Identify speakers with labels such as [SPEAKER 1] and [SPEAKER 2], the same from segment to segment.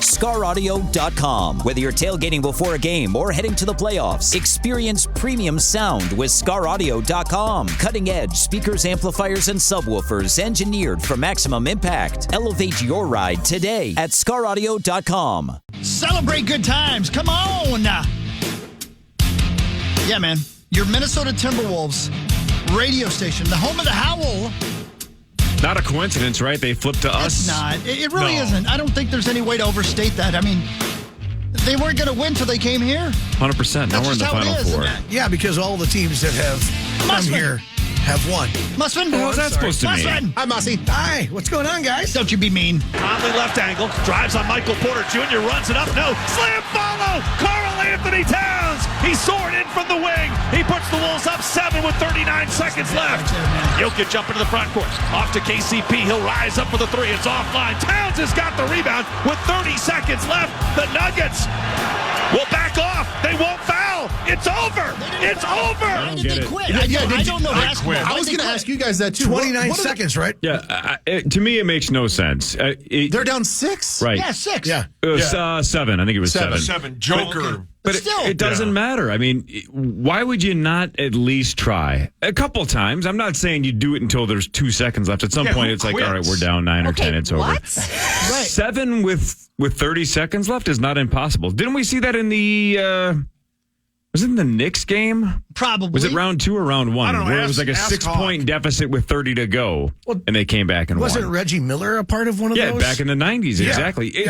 [SPEAKER 1] ScarAudio.com. Whether you're tailgating before a game or heading to the playoffs, experience premium sound with ScarAudio.com. Cutting edge speakers, amplifiers, and subwoofers engineered for maximum impact. Elevate your ride today at ScarAudio.com.
[SPEAKER 2] Celebrate good times. Come on. Yeah, man. Your Minnesota Timberwolves radio station, the home of the Howl.
[SPEAKER 3] Not a coincidence, right? They flipped to us.
[SPEAKER 2] It's not. It really isn't. I don't think there's any way to overstate that. I mean, they weren't going to win till they came here.
[SPEAKER 3] 100%. Now we're in the Final Four.
[SPEAKER 4] Yeah, because all the teams that have come here have won.
[SPEAKER 2] Mussman.
[SPEAKER 3] What's that supposed to mean?
[SPEAKER 4] Hi, Mossy. Hi. What's going on, guys?
[SPEAKER 2] Don't you be mean.
[SPEAKER 5] Conley left angle. Drives on Michael Porter Jr. Runs it up. No. Slam follow. Carl Anthony Towns. He soared in from the wing. He puts the Wolves up 7 with 39 seconds left. Jokic up into the front court. Off to KCP. He'll rise up for the three. It's offline. Towns has got the rebound with 30 seconds left. The Nuggets will back off. They won't foul. It's over. It's over.
[SPEAKER 3] I don't get it.
[SPEAKER 2] I don't know basketball.
[SPEAKER 6] I was going to ask you guys that too.
[SPEAKER 4] 29 seconds, right?
[SPEAKER 3] Yeah, to me, it makes no sense.
[SPEAKER 6] They're down 6.
[SPEAKER 3] Right.
[SPEAKER 2] Yeah, 6.
[SPEAKER 4] Yeah.
[SPEAKER 3] It was 7. I think it was 7.
[SPEAKER 7] 7. Joker.
[SPEAKER 3] But
[SPEAKER 2] still.
[SPEAKER 3] it doesn't matter. I mean, why would you not at least try? A couple times. I'm not saying you do it until there's 2 seconds left. At some point, it's like, all right, we're down 9 or 10. It's over.
[SPEAKER 2] Right.
[SPEAKER 3] 7 with 30 seconds left is not impossible. Didn't we see that in the... was it in the Knicks game?
[SPEAKER 2] Probably.
[SPEAKER 3] Was it round 2 or round 1?
[SPEAKER 7] I don't know.
[SPEAKER 3] Where it was like a 6-point deficit with 30 to go, and they came back and
[SPEAKER 4] Wasn't
[SPEAKER 3] won.
[SPEAKER 4] Reggie Miller a part of one of those?
[SPEAKER 3] Yeah, back in the 90s, exactly.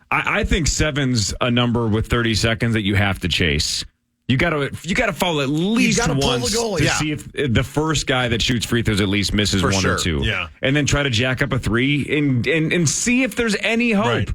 [SPEAKER 3] I think 7's a number with 30 seconds that you have to chase. You got to fall at least once to see if the first guy that shoots free throws at least misses one or two.
[SPEAKER 7] Yeah.
[SPEAKER 3] And then try to jack up a 3 and see if there's any hope.
[SPEAKER 7] Right.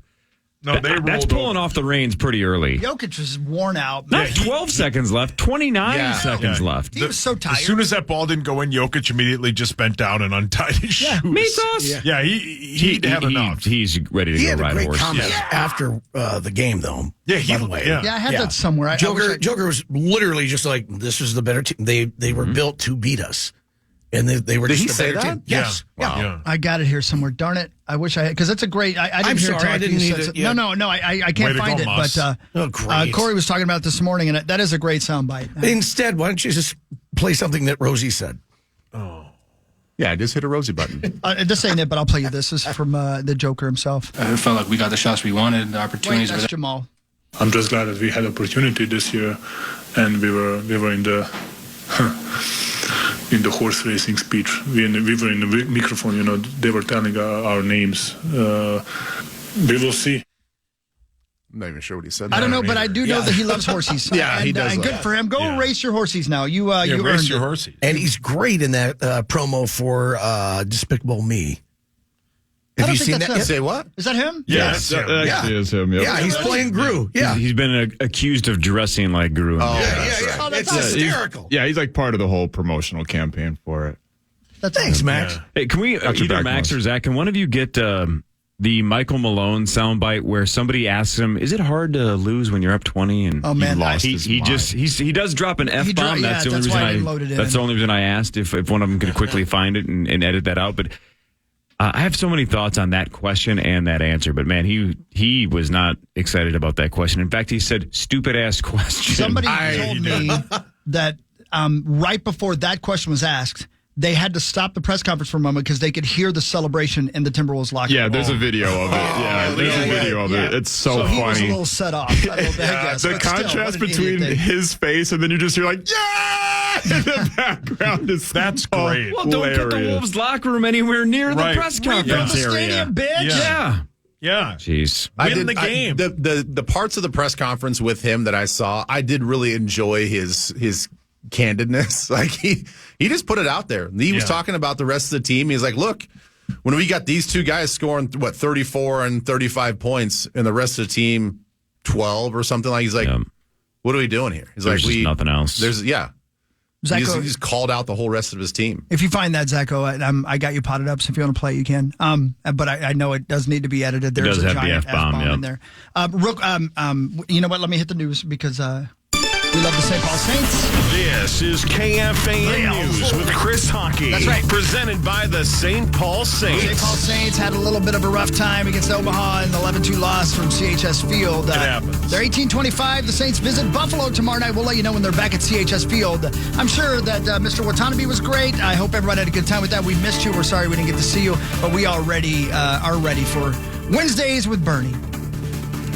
[SPEAKER 7] No,
[SPEAKER 3] that's pulling off the reins pretty early.
[SPEAKER 2] Jokic was worn out.
[SPEAKER 3] Not 12 seconds left, 29 seconds left.
[SPEAKER 2] He was so tired.
[SPEAKER 7] As soon as that ball didn't go in, Jokic immediately just bent down and untied his shoes.
[SPEAKER 3] Mesos?
[SPEAKER 7] Yeah, he had enough.
[SPEAKER 3] He's ready to
[SPEAKER 4] He
[SPEAKER 3] go
[SPEAKER 4] had a
[SPEAKER 3] ride a
[SPEAKER 4] great
[SPEAKER 3] horse.
[SPEAKER 4] comment after the game, though.
[SPEAKER 7] Yeah,
[SPEAKER 4] by the way.
[SPEAKER 2] Yeah, I had that somewhere.
[SPEAKER 4] Joker was literally just like, this is the better team. They were built to beat us. And they were
[SPEAKER 6] Did
[SPEAKER 4] just
[SPEAKER 6] he
[SPEAKER 4] a better
[SPEAKER 6] say that?
[SPEAKER 4] team. Yes.
[SPEAKER 7] Wow. Yeah.
[SPEAKER 2] I got it here somewhere. Darn it. I wish I had, because it's a great, I didn't
[SPEAKER 4] I'm
[SPEAKER 2] hear
[SPEAKER 4] sorry,
[SPEAKER 2] it.
[SPEAKER 4] I didn't need it. Yeah.
[SPEAKER 2] No, I can't find it.
[SPEAKER 7] Muss.
[SPEAKER 2] But
[SPEAKER 4] great.
[SPEAKER 2] Corey was talking about it this morning, and that is a great soundbite.
[SPEAKER 4] Instead, why don't you just play something that Rosie said?
[SPEAKER 6] Yeah, just hit a Rosie button.
[SPEAKER 2] This ain't it, but I'll play you this. This is from the Joker himself.
[SPEAKER 8] I felt like we got the shots we wanted, the
[SPEAKER 2] Wait,
[SPEAKER 8] opportunities were
[SPEAKER 2] that's
[SPEAKER 8] there.
[SPEAKER 2] Jamal.
[SPEAKER 9] I'm just glad that we had opportunity this year, and we were in the in the horse racing speech. We were in the microphone. You know, they were telling our names. We will see.
[SPEAKER 6] I'm not even sure what he said.
[SPEAKER 2] I don't know, but I do know that he loves horses.
[SPEAKER 6] Yeah, he does
[SPEAKER 2] And
[SPEAKER 6] love
[SPEAKER 2] good for him. Go race your horses now. You
[SPEAKER 7] race
[SPEAKER 2] earned
[SPEAKER 7] your
[SPEAKER 2] it.
[SPEAKER 7] horses.
[SPEAKER 4] And he's great in that promo for Despicable Me.
[SPEAKER 2] I
[SPEAKER 4] Have
[SPEAKER 2] don't
[SPEAKER 4] you
[SPEAKER 2] think
[SPEAKER 4] seen
[SPEAKER 2] that's
[SPEAKER 4] that
[SPEAKER 2] him.
[SPEAKER 4] yet?
[SPEAKER 6] Say what?
[SPEAKER 2] Is that him?
[SPEAKER 7] Yes.
[SPEAKER 3] That actually is him. Yep.
[SPEAKER 4] Yeah, he's playing Gru. Yeah.
[SPEAKER 3] He's been accused of dressing like Gru.
[SPEAKER 6] Oh,
[SPEAKER 2] Oh, that's
[SPEAKER 4] It's
[SPEAKER 2] awesome.
[SPEAKER 4] hysterical.
[SPEAKER 10] Yeah, he's like part of the whole promotional campaign for it.
[SPEAKER 4] Thanks, Max.
[SPEAKER 3] Hey, can we,
[SPEAKER 10] Got your
[SPEAKER 3] either
[SPEAKER 10] back,
[SPEAKER 3] Max
[SPEAKER 10] Muss.
[SPEAKER 3] or Zach, can one of you get the Michael Malone soundbite where somebody asks him, is it hard to lose when you're up 20? And
[SPEAKER 2] Oh, man.
[SPEAKER 10] lost
[SPEAKER 3] he,
[SPEAKER 10] his
[SPEAKER 3] he
[SPEAKER 10] mind.
[SPEAKER 3] just, he does drop an F-bomb.
[SPEAKER 2] That's why I didn't load it in.
[SPEAKER 3] That's the only reason I asked if one of them could quickly find it and edit that out. But I have so many thoughts on that question and that answer. But, man, he was not excited about that question. In fact, he said, stupid-ass question.
[SPEAKER 2] Somebody told me that right before that question was asked, they had to stop the press conference for a moment because they could hear the celebration in the Timberwolves locker room.
[SPEAKER 10] Yeah, there's a video of it. Yeah, there's a video of it. It's so
[SPEAKER 2] he was a
[SPEAKER 10] funny.
[SPEAKER 2] little set off. I guess.
[SPEAKER 10] The
[SPEAKER 2] But still,
[SPEAKER 10] contrast
[SPEAKER 2] what an idiot
[SPEAKER 10] between
[SPEAKER 2] thing.
[SPEAKER 10] his face and then you just hear like, yeah! In the background is
[SPEAKER 7] That's great.
[SPEAKER 3] Well, don't put the
[SPEAKER 10] hilarious.
[SPEAKER 3] Wolves locker room anywhere near the
[SPEAKER 7] Right.
[SPEAKER 3] press
[SPEAKER 2] Rebuild
[SPEAKER 3] conference
[SPEAKER 2] the
[SPEAKER 3] area.
[SPEAKER 2] stadium, bitch.
[SPEAKER 3] Yeah.
[SPEAKER 7] Yeah.
[SPEAKER 3] Jeez.
[SPEAKER 7] Win the game.
[SPEAKER 6] The parts of the press conference with him that I saw, I did really enjoy his candidness. Like he just put it out there. He was talking about the rest of the team. He's like, look, when we got these two guys scoring 34 and 35 points, and the rest of the team 12 or something, like he's like, what are we doing here? He's
[SPEAKER 3] There's
[SPEAKER 6] like,
[SPEAKER 3] just nothing else.
[SPEAKER 6] He just called out the whole rest of his team.
[SPEAKER 2] If you find that, Zacho, I got you potted up, so if you want to play, you can. But I know it does need to be edited. There's
[SPEAKER 3] does
[SPEAKER 2] a
[SPEAKER 3] have the
[SPEAKER 2] giant
[SPEAKER 3] F-bomb,
[SPEAKER 2] in there. You know what? Let me hit the news because We love the St. Paul Saints.
[SPEAKER 10] This is KFAN News with Chris Hockey.
[SPEAKER 2] That's right.
[SPEAKER 10] Presented by the St. Paul Saints.
[SPEAKER 2] St. Paul Saints had a little bit of a rough time against Omaha in the 11-2 loss from CHS Field.
[SPEAKER 10] It happens.
[SPEAKER 2] They're 18-25. The Saints visit Buffalo tomorrow night. We'll let you know when they're back at CHS Field. I'm sure that Mr. Watanabe was great. I hope everyone had a good time with that. We missed you. We're sorry we didn't get to see you, but we already are ready for Wednesdays with Bernie.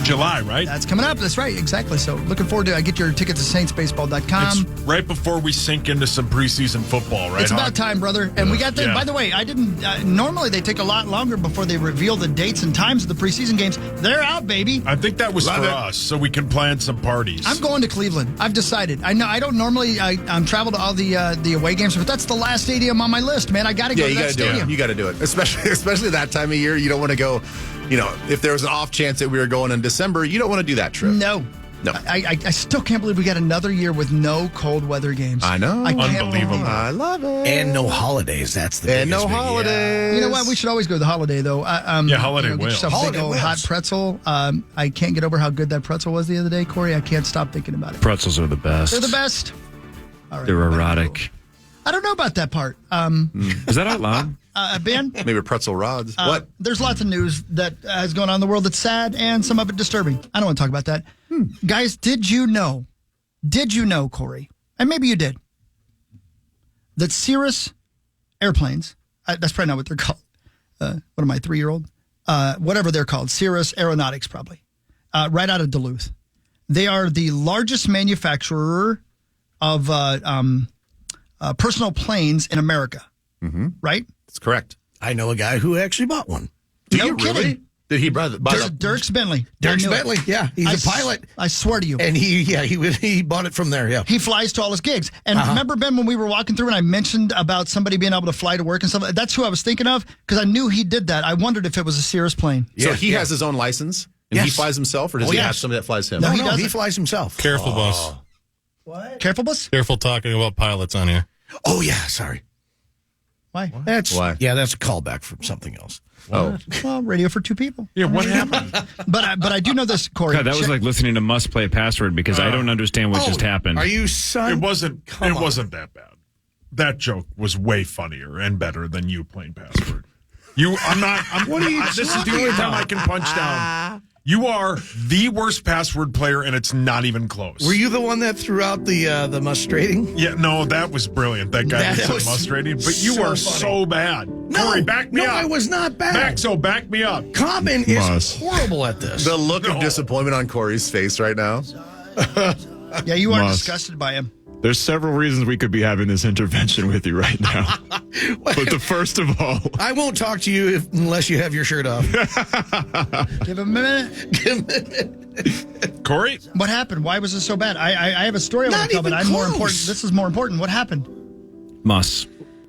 [SPEAKER 7] July, right?
[SPEAKER 2] That's coming up. That's right. Exactly. So looking forward to get your tickets at saintsbaseball.com.
[SPEAKER 7] It's right before we sink into some preseason football, right?
[SPEAKER 2] It's about time, brother. And we got by the way, I didn't, normally they take a lot longer before they reveal the dates and times of the preseason games. They're out, baby.
[SPEAKER 7] I think that was for us, so we can plan some parties.
[SPEAKER 2] I'm going to Cleveland. I've decided. I know I don't normally travel to all the away games, but that's the last stadium on my list, man. I got to go to that stadium.
[SPEAKER 6] You got to do it. Especially that time of year. You don't want to go, if there was an off chance that we were going in December, you don't want to do that trip.
[SPEAKER 2] No. I still can't believe we got another year with no cold weather games.
[SPEAKER 6] I know.
[SPEAKER 7] Unbelievable.
[SPEAKER 6] I love it.
[SPEAKER 4] And no holidays. That's the
[SPEAKER 6] And
[SPEAKER 4] biggest
[SPEAKER 6] no holidays.
[SPEAKER 4] Yeah.
[SPEAKER 2] You know what? We should always go to the holiday, though.
[SPEAKER 7] Holiday
[SPEAKER 2] get
[SPEAKER 7] whales.
[SPEAKER 2] yourself a big old hot pretzel. I can't get over how good that pretzel was the other day, Corey. I can't stop thinking about it.
[SPEAKER 3] Pretzels are the best.
[SPEAKER 2] They're the best. All right,
[SPEAKER 3] They're erotic.
[SPEAKER 2] I don't know about that part.
[SPEAKER 3] Is that out loud?
[SPEAKER 2] Ben?
[SPEAKER 6] Maybe pretzel rods. What?
[SPEAKER 2] There's lots of news that has gone on in the world that's sad and some of it disturbing. I don't want to talk about that. Guys, did you know, Corey, and maybe you did, that Cirrus airplanes, that's probably not what they're called. What am I, 3-year-old? Whatever they're called, Cirrus Aeronautics probably, right out of Duluth. They are the largest manufacturer of personal planes in America, right?
[SPEAKER 6] That's correct.
[SPEAKER 4] I know a guy who actually bought one.
[SPEAKER 6] Do
[SPEAKER 2] No
[SPEAKER 6] you
[SPEAKER 2] kidding.
[SPEAKER 6] really? Did he buy
[SPEAKER 2] Dirks Bentley.
[SPEAKER 4] Dirks
[SPEAKER 2] I knew it.
[SPEAKER 4] Bentley, yeah. He's a pilot.
[SPEAKER 2] I swear to you.
[SPEAKER 4] And he bought it from there, yeah.
[SPEAKER 2] He flies to all his gigs. And remember, Ben, when we were walking through and I mentioned about somebody being able to fly to work and stuff, that's who I was thinking of because I knew he did that. I wondered if it was a Cirrus plane.
[SPEAKER 6] So he has his own license and he flies himself, or does he have somebody that flies him?
[SPEAKER 2] No,
[SPEAKER 4] he flies himself.
[SPEAKER 11] Careful, boss.
[SPEAKER 2] What? Careful, boss?
[SPEAKER 11] Careful talking about pilots on here.
[SPEAKER 4] Oh, yeah, sorry.
[SPEAKER 2] Why?
[SPEAKER 6] Why?
[SPEAKER 4] Yeah, that's a callback from something else.
[SPEAKER 6] Oh.
[SPEAKER 2] Well, radio for two people.
[SPEAKER 7] Yeah, what happened?
[SPEAKER 2] But I do know this, Corey.
[SPEAKER 3] God, that was like listening to Muss play password because I don't understand what just happened.
[SPEAKER 4] Are you son?
[SPEAKER 7] It wasn't that bad. That joke was way funnier and better than you playing password. What are you This is the only time I can punch down. You are the worst password player, and it's not even close.
[SPEAKER 4] Were you the one that threw out the must-rating?
[SPEAKER 7] Yeah, no, that was brilliant. That guy that was must-rating, but you are so bad.
[SPEAKER 4] No,
[SPEAKER 7] Corey, back me up.
[SPEAKER 4] No, I was not bad.
[SPEAKER 7] Back me up.
[SPEAKER 4] Common is horrible at this.
[SPEAKER 6] The look of disappointment on Corey's face right now.
[SPEAKER 2] Yeah, you are
[SPEAKER 12] Muss.
[SPEAKER 2] disgusted by him.
[SPEAKER 12] There's several reasons we could be having this intervention with you right now. But the first of all,
[SPEAKER 4] I won't talk to you unless you have your shirt off.
[SPEAKER 2] Give him a minute.
[SPEAKER 7] Corey?
[SPEAKER 2] What happened? Why was this so bad? I have a story I want to tell, but I'm more important. This is more important. What happened?
[SPEAKER 3] Muss.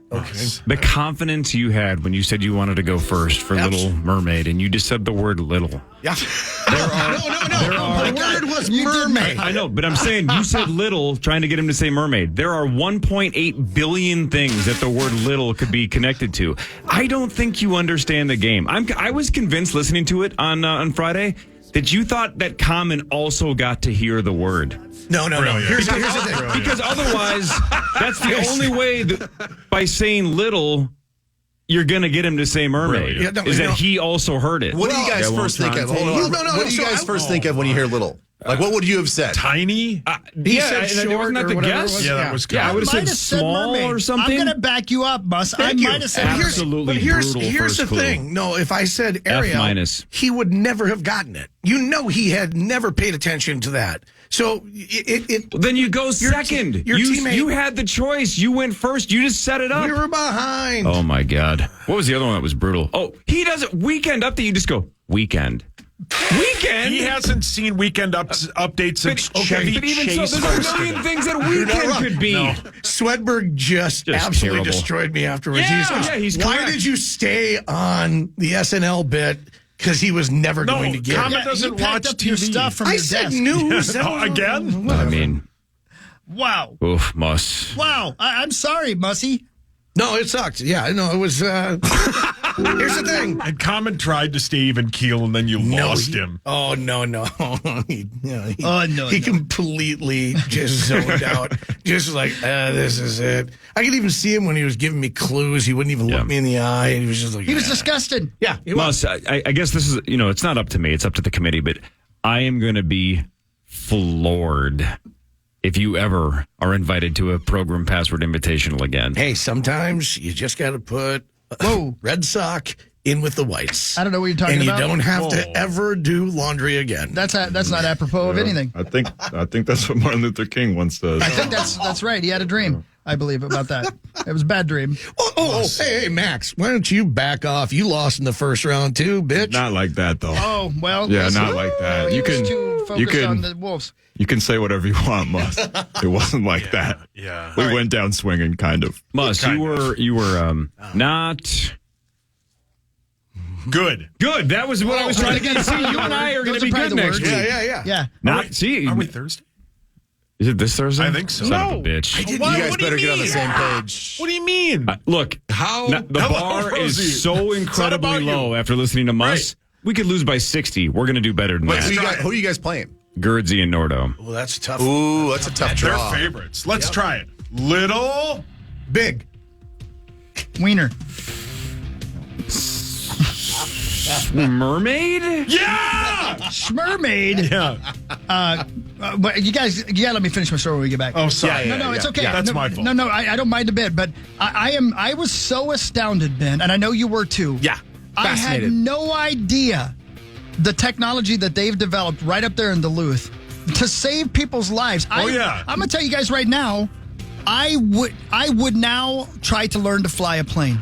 [SPEAKER 4] Okay.
[SPEAKER 3] The confidence you had when you said you wanted to go first for Little Mermaid, and you just said the word little.
[SPEAKER 4] Yeah. The word was mermaid.
[SPEAKER 3] I know, but I'm saying you said little trying to get him to say mermaid. There are 1.8 billion things that the word little could be connected to. I don't think you understand the game. I was convinced listening to it on Friday that you thought that Common also got to hear the word.
[SPEAKER 4] No. Here's the thing.
[SPEAKER 3] Because otherwise, that's the only way that by saying little, you're going to get him to say mermaid.
[SPEAKER 4] Yeah,
[SPEAKER 3] that he also heard it.
[SPEAKER 6] What do you guys first think of? Hold on. What do you guys first think of when you hear little? Like, what would you have said?
[SPEAKER 7] Tiny?
[SPEAKER 4] He said short
[SPEAKER 3] wasn't that
[SPEAKER 4] or
[SPEAKER 3] the
[SPEAKER 4] whatever
[SPEAKER 3] guess?
[SPEAKER 4] it was.
[SPEAKER 7] Yeah, that was
[SPEAKER 3] I would have said
[SPEAKER 2] Might have said
[SPEAKER 3] small
[SPEAKER 2] mermaid.
[SPEAKER 3] or something.
[SPEAKER 2] I'm going to back you up, Muss. I might have said
[SPEAKER 3] Absolutely
[SPEAKER 4] But here's
[SPEAKER 3] brutal
[SPEAKER 4] the
[SPEAKER 3] first clue.
[SPEAKER 4] thing. No, if I said Ariel,
[SPEAKER 3] F-.
[SPEAKER 4] he would never have gotten it. You know he had never paid attention to that. So
[SPEAKER 3] Then you go second.
[SPEAKER 4] Your teammate.
[SPEAKER 3] You had the choice. You went first. You just set it up.
[SPEAKER 4] We were behind.
[SPEAKER 3] Oh, my God. What was the other one that was brutal? Oh, he does it. Weekend update. You just go, weekend. Weekend?
[SPEAKER 7] He hasn't seen weekend updates since Chevy
[SPEAKER 3] but even
[SPEAKER 7] Chase
[SPEAKER 3] so, there's a
[SPEAKER 7] hosted
[SPEAKER 3] million
[SPEAKER 7] it.
[SPEAKER 3] things that weekend could be.
[SPEAKER 7] No.
[SPEAKER 4] Swedberg just absolutely
[SPEAKER 3] terrible.
[SPEAKER 4] destroyed me afterwards.
[SPEAKER 3] Yeah, he's
[SPEAKER 4] why
[SPEAKER 3] correct.
[SPEAKER 4] did you stay on the SNL bit? Because he was never going to get
[SPEAKER 7] Common
[SPEAKER 4] it.
[SPEAKER 7] doesn't
[SPEAKER 2] you packed
[SPEAKER 7] watch
[SPEAKER 2] up your
[SPEAKER 7] TV.
[SPEAKER 2] stuff from
[SPEAKER 4] I
[SPEAKER 2] your
[SPEAKER 4] said
[SPEAKER 2] desk.
[SPEAKER 4] news.
[SPEAKER 7] Again?
[SPEAKER 3] I mean,
[SPEAKER 2] Wow.
[SPEAKER 3] oof, Muss.
[SPEAKER 2] Wow. I'm sorry, Mussy.
[SPEAKER 4] No, it sucked. Yeah, no, it was. Here's the thing.
[SPEAKER 7] And Common tried to stay even keel, and then you lost him.
[SPEAKER 4] Oh, no. He
[SPEAKER 2] no.
[SPEAKER 4] completely just zoned out. Just like, this is it. I could even see him when he was giving me clues. He wouldn't even look me in the eye. He was just like,
[SPEAKER 2] he was disgusted.
[SPEAKER 4] Yeah, he was.
[SPEAKER 3] Muss, I guess this is, it's not up to me. It's up to the committee, but I am going to be floored if you ever are invited to a Program Password Invitational again.
[SPEAKER 4] Hey, sometimes you just got to put red sock in with the whites.
[SPEAKER 2] I don't know what you're talking about.
[SPEAKER 4] And you don't have to ever do laundry again.
[SPEAKER 2] That's not apropos of anything.
[SPEAKER 12] I think that's what Martin Luther King once said.
[SPEAKER 2] I think that's right. He had a dream, I believe, about that. It was a bad dream.
[SPEAKER 4] Hey, Max, why don't you back off? You lost in the first round too, bitch.
[SPEAKER 12] Not like that, though.
[SPEAKER 2] Oh, well.
[SPEAKER 12] Yeah, not like that.
[SPEAKER 2] You was too focused on the Wolves.
[SPEAKER 12] You can say whatever you want, Muss. It wasn't like that.
[SPEAKER 7] Yeah.
[SPEAKER 12] We went down swinging, kind of.
[SPEAKER 3] Muss, you were not good. Good. That was what I was trying to get. See, you and I are going to be good next week.
[SPEAKER 4] Yeah.
[SPEAKER 3] See,
[SPEAKER 7] are we Thursday?
[SPEAKER 3] Is it this Thursday?
[SPEAKER 7] I think so.
[SPEAKER 3] Son of a bitch.
[SPEAKER 6] You guys better get on the same page.
[SPEAKER 7] What do you mean?
[SPEAKER 3] Look, the bar is so incredibly low after listening to Muss. Right. We could lose by 60. We're going to do better than that.
[SPEAKER 6] Who are you guys playing?
[SPEAKER 3] Gerdsey and Nordo.
[SPEAKER 4] Well, that's tough.
[SPEAKER 6] Ooh, that's a tough draw.
[SPEAKER 7] They're favorites. Let's try it. Little,
[SPEAKER 4] big.
[SPEAKER 2] Wiener.
[SPEAKER 3] Mermaid?
[SPEAKER 7] Yeah!
[SPEAKER 2] Schmermaid?
[SPEAKER 7] Yeah.
[SPEAKER 2] But you guys, you gotta let me finish my story when we get back.
[SPEAKER 7] Oh, sorry.
[SPEAKER 2] No, it's okay.
[SPEAKER 7] Yeah, that's my fault.
[SPEAKER 2] No, I don't mind a bit, but I was so astounded, Ben, and I know you were too.
[SPEAKER 6] Yeah.
[SPEAKER 2] I had no idea the technology that they've developed right up there in Duluth to save people's lives. I'm gonna tell you guys right now, I would now try to learn to fly a plane.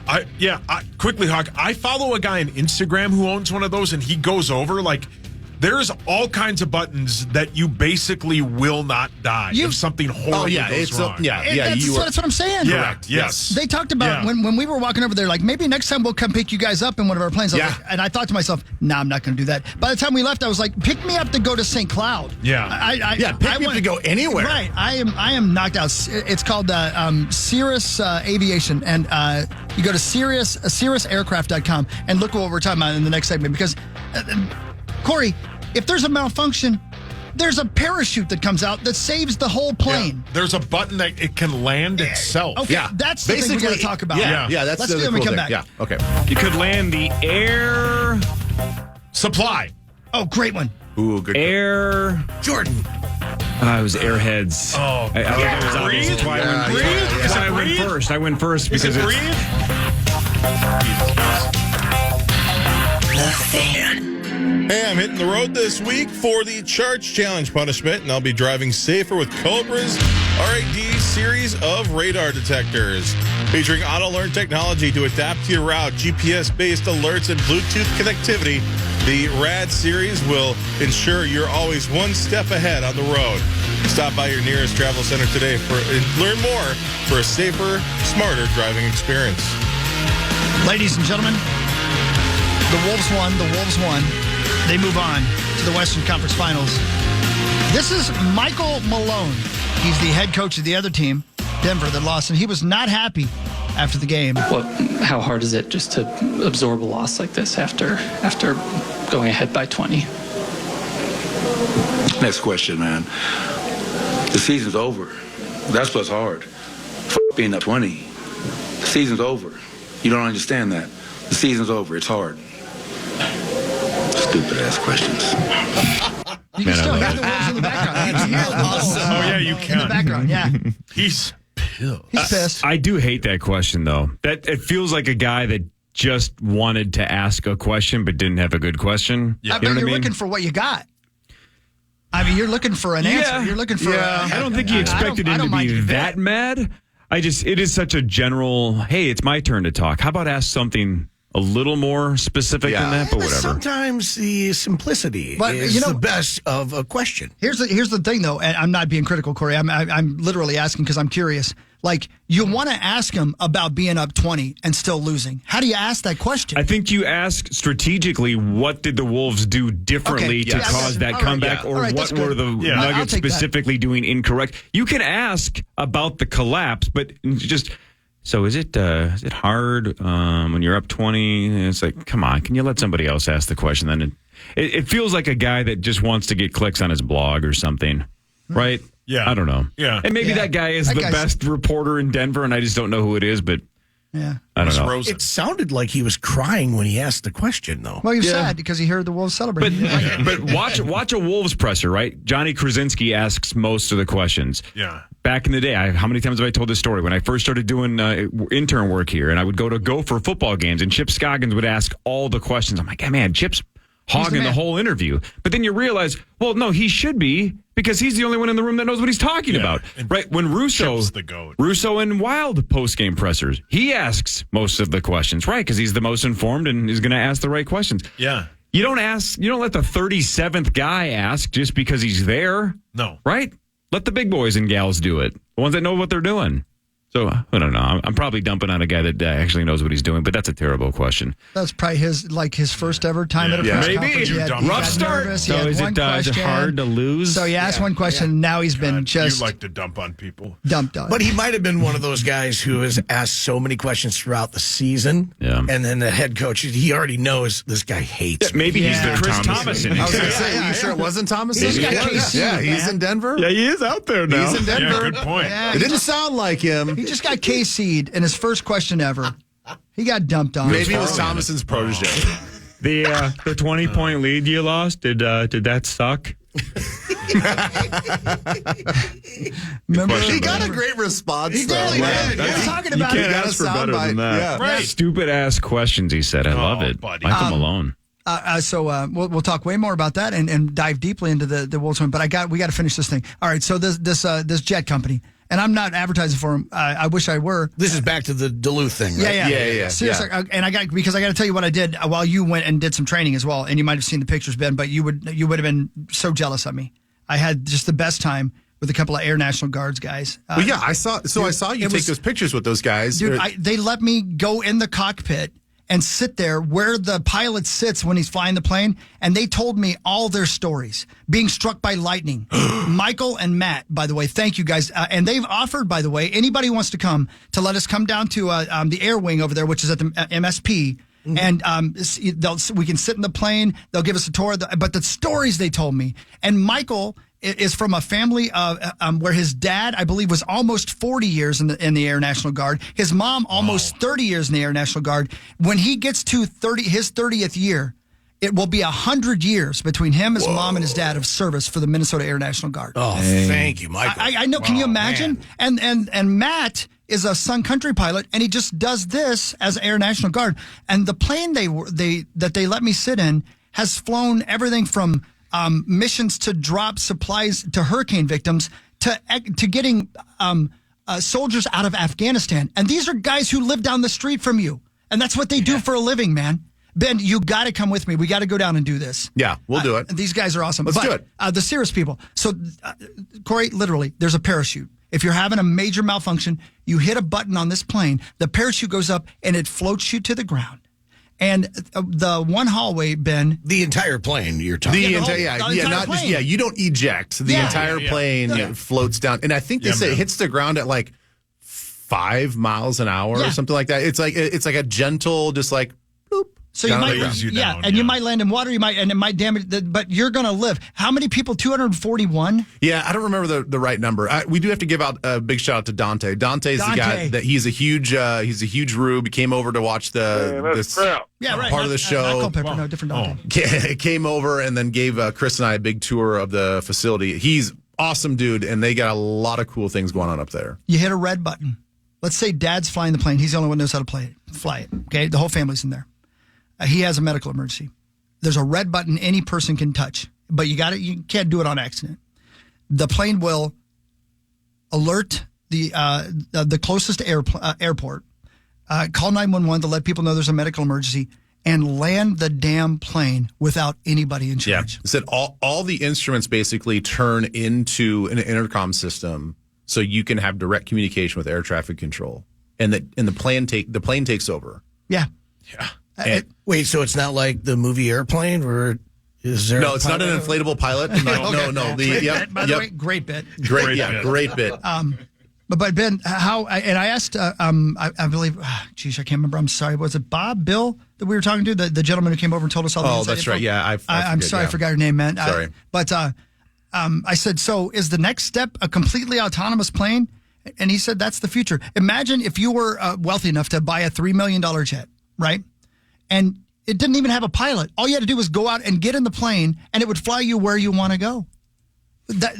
[SPEAKER 7] Quickly, Hawk. I follow a guy on Instagram who owns one of those, and he goes over there's all kinds of buttons that you basically will not die if something horrible goes wrong.
[SPEAKER 2] That's what I'm saying.
[SPEAKER 7] Yeah,
[SPEAKER 2] correct.
[SPEAKER 7] Yes.
[SPEAKER 2] They talked about when we were walking over there, like maybe next time we'll come pick you guys up in one of our planes. And I thought to myself, I'm not going to do that. By the time we left, I was like, pick me up to go to St. Cloud.
[SPEAKER 6] Yeah. Pick me up to go anywhere.
[SPEAKER 2] Right. I am knocked out. It's called Cirrus Aviation, and you go to CirrusAircraft.com and look what we're talking about in the next segment because. Corey, if there's a malfunction, there's a parachute that comes out that saves the whole plane.
[SPEAKER 7] Yeah. There's a button that it can land itself.
[SPEAKER 2] Okay, that's the thing we got to talk about.
[SPEAKER 6] That's
[SPEAKER 2] Let's do it when we come back.
[SPEAKER 6] Yeah, okay.
[SPEAKER 3] You could land the air
[SPEAKER 7] supply.
[SPEAKER 2] Oh, great one.
[SPEAKER 6] Ooh, good.
[SPEAKER 3] Air
[SPEAKER 4] Jordan.
[SPEAKER 3] It was Airheads.
[SPEAKER 7] Oh,
[SPEAKER 3] I think it was obvious. That's why I went first. I went first because it's...
[SPEAKER 13] The Fan. Hey, I'm hitting the road this week for the Charge Challenge punishment, and I'll be driving safer with Cobra's RAD series of radar detectors. Featuring auto-learn technology to adapt to your route, GPS-based alerts, and Bluetooth connectivity, the RAD series will ensure you're always one step ahead on the road. Stop by your nearest travel center today and learn more for a safer, smarter driving experience.
[SPEAKER 2] Ladies and gentlemen, the Wolves won. They move on to the Western Conference Finals. This is Michael Malone. He's the head coach of the other team, Denver, that lost, and he was not happy after the game.
[SPEAKER 14] How hard is it just to absorb a loss like this after going ahead by 20?
[SPEAKER 15] Next question, man. The season's over. That's what's hard. Being up 20. The season's over. You don't understand that. The season's over. It's hard. Stupid ass questions.
[SPEAKER 2] You can still hear the Wolves in the background.
[SPEAKER 7] You can.
[SPEAKER 2] In the background, yeah.
[SPEAKER 7] He's pissed.
[SPEAKER 2] He's pissed.
[SPEAKER 3] I do hate that question, though. That it feels like a guy that just wanted to ask a question but didn't have a good question.
[SPEAKER 2] Yeah. But you're looking for what you got. I mean, you're looking for an answer. You're looking for.
[SPEAKER 3] I don't think he expected him to be that mad. It is such a general. Hey, it's my turn to talk. How about ask something a little more specific than that? But whatever.
[SPEAKER 4] Sometimes the simplicity is the best of a question.
[SPEAKER 2] Here's the thing, though, and I'm not being critical, Corey. I'm literally asking because I'm curious. Like, you want to ask him about being up 20 and still losing. How do you ask that question?
[SPEAKER 3] I think you ask strategically, what did the Wolves do differently to cause that comeback, or what were the Nuggets specifically doing incorrect? You can ask about the collapse, but just So is it hard when you're up 20? It's like, come on, can you let somebody else ask the question? Then it feels like a guy that just wants to get clicks on his blog or something, right?
[SPEAKER 7] Yeah.
[SPEAKER 3] I don't know.
[SPEAKER 7] Yeah.
[SPEAKER 3] And maybe that guy is the best reporter in Denver, and I just don't know who it is, but
[SPEAKER 2] yeah,
[SPEAKER 3] I don't know.
[SPEAKER 4] It sounded like he was crying when he asked the question, though.
[SPEAKER 2] Well, he was sad because he heard the Wolves celebrate.
[SPEAKER 3] But watch a Wolves presser, right? Johnny Krasinski asks most of the questions.
[SPEAKER 7] Yeah.
[SPEAKER 3] Back in the day, how many times have I told this story? When I first started doing intern work here, and I would go to Gopher football games, and Chip Scoggins would ask all the questions. I'm like, hey, man, Chip's hogging the whole interview. But then you realize, well, no, he should be, because he's the only one in the room that knows what he's talking about. Right? When Russo's
[SPEAKER 7] the GOAT.
[SPEAKER 3] Russo and Wild post-game pressers, he asks most of the questions, right? Because he's the most informed and is going to ask the right questions.
[SPEAKER 7] Yeah.
[SPEAKER 3] You don't let the 37th guy ask just because he's there.
[SPEAKER 7] No.
[SPEAKER 3] Right? Let the big boys and gals do it. The ones that know what they're doing. So, I don't know. I'm probably dumping on a guy that actually knows what he's doing, but that's a terrible question.
[SPEAKER 2] That's probably his first ever time at a press conference.
[SPEAKER 3] Maybe. Rough start.
[SPEAKER 2] Nervous.
[SPEAKER 3] So is it hard to lose?
[SPEAKER 2] So he asked one question, and now he's been just...
[SPEAKER 7] You like to dump on people.
[SPEAKER 2] Dumped on.
[SPEAKER 4] But he might have been one of those guys who has asked so many questions throughout the season.
[SPEAKER 3] Yeah.
[SPEAKER 4] And then the head coach, he already knows this guy hates me.
[SPEAKER 3] Maybe he's the Chris Thomason.
[SPEAKER 6] I was going to say, are you sure it wasn't Thomason?
[SPEAKER 2] Yeah,
[SPEAKER 6] he's in Denver.
[SPEAKER 12] Yeah, he is out there now.
[SPEAKER 6] He's in Denver.
[SPEAKER 7] Yeah, good point.
[SPEAKER 2] Yeah,
[SPEAKER 6] It didn't sound like him.
[SPEAKER 2] He just got KC'd in his first question ever. He got dumped on.
[SPEAKER 6] Maybe it was Thomason's protege.
[SPEAKER 3] The 20-point lead you lost, did that suck?
[SPEAKER 2] Remember,
[SPEAKER 6] He got a great response.
[SPEAKER 2] He did. He was talking about
[SPEAKER 12] You
[SPEAKER 2] it.
[SPEAKER 12] can't ask for better than that.
[SPEAKER 6] Yeah.
[SPEAKER 7] Right.
[SPEAKER 3] Stupid ass questions, he said. I love it.
[SPEAKER 7] Buddy.
[SPEAKER 3] Michael Malone.
[SPEAKER 2] So we'll talk way more about that and dive deeply into the Wolves one. But we got to finish this thing. All right. So this jet company, and I'm not advertising for them. I wish I were.
[SPEAKER 4] This is back to the Duluth thing, right?
[SPEAKER 2] Yeah. Seriously, and I got to tell you what I did while you went and did some training as well. And you might have seen the pictures, Ben, but you would have been so jealous of me. I had just the best time with a couple of Air National Guards guys.
[SPEAKER 6] Well, yeah, I saw you take those pictures with those guys.
[SPEAKER 2] Dude, they let me go in the cockpit and sit there where the pilot sits when he's flying the plane, and they told me all their stories. Being struck by lightning. Michael and Matt, by the way, thank you guys. And they've offered, by the way, anybody who wants to come, to let us come down to the air wing over there, which is at the MSP, and we can sit in the plane. They'll give us a tour. But the stories they told me, and Michael is from a family where his dad, I believe, was almost 40 years in the Air National Guard. His mom, almost 30 years in the Air National Guard. When he gets to his 30th year, it will be 100 years between him, his mom, and his dad of service for the Minnesota Air National Guard.
[SPEAKER 4] Oh, thank you, Michael.
[SPEAKER 2] I know. Can you imagine? Man. And Matt is a Sun Country pilot, and he just does this as Air National Guard. And the plane that they let me sit in has flown everything from missions to drop supplies to hurricane victims to getting soldiers out of Afghanistan. And these are guys who live down the street from you. And that's what they do for a living, man. Ben, you got to come with me. We got to go down and do this.
[SPEAKER 6] Yeah, we'll do it.
[SPEAKER 2] These guys are awesome.
[SPEAKER 6] Let's do it.
[SPEAKER 2] The Cirrus people. So, Corey, literally, there's a parachute. If you're having a major malfunction, you hit a button on this plane, the parachute goes up, and it floats you to the ground. And the one hallway, Ben,
[SPEAKER 4] the entire plane you're talking about.
[SPEAKER 6] You don't eject. The entire plane floats down, and I think they say it hits the ground at like 5 miles an hour or something like that. It's like a gentle, just like bloop.
[SPEAKER 2] So you might, you might land in water. And it might damage. But you're going to live. How many people? 241.
[SPEAKER 6] Yeah, I don't remember the right number. We do have to give out a big shout out to Dante. Dante's the guy that he's a huge rube. He came over to watch this part of the show.
[SPEAKER 2] Different Dante.
[SPEAKER 6] Came over and then gave Chris and I a big tour of the facility. He's awesome, dude, and they got a lot of cool things going on up there.
[SPEAKER 2] You hit a red button. Let's say Dad's flying the plane. He's the only one who knows how to fly it. Okay, the whole family's in there. He has a medical emergency. There's a red button any person can touch, but you can't do it on accident. The plane will alert the closest airport, call 911 to let people know there's a medical emergency, and land the damn plane without anybody in charge.
[SPEAKER 6] Yeah. It said all the instruments basically turn into an intercom system so you can have direct communication with air traffic control, and the plane takes over.
[SPEAKER 2] Yeah.
[SPEAKER 4] Wait, so it's not like the movie Airplane, where is there?
[SPEAKER 6] No, it's not an inflatable pilot. No.
[SPEAKER 2] By the way, great bit.
[SPEAKER 6] Great bit.
[SPEAKER 2] But Ben, how? And I asked, I believe, I can't remember. I'm sorry. Was it Bill that we were talking to? The gentleman who came over and told us all the inside
[SPEAKER 6] that's
[SPEAKER 2] info?
[SPEAKER 6] right. Yeah,
[SPEAKER 2] I'm sorry, I forgot your name, man.
[SPEAKER 6] Sorry.
[SPEAKER 2] I said, so is the next step a completely autonomous plane? And he said, that's the future. Imagine if you were wealthy enough to buy a $3 million jet, right? And it didn't even have a pilot. All you had to do was go out and get in the plane, and it would fly you where you want to go.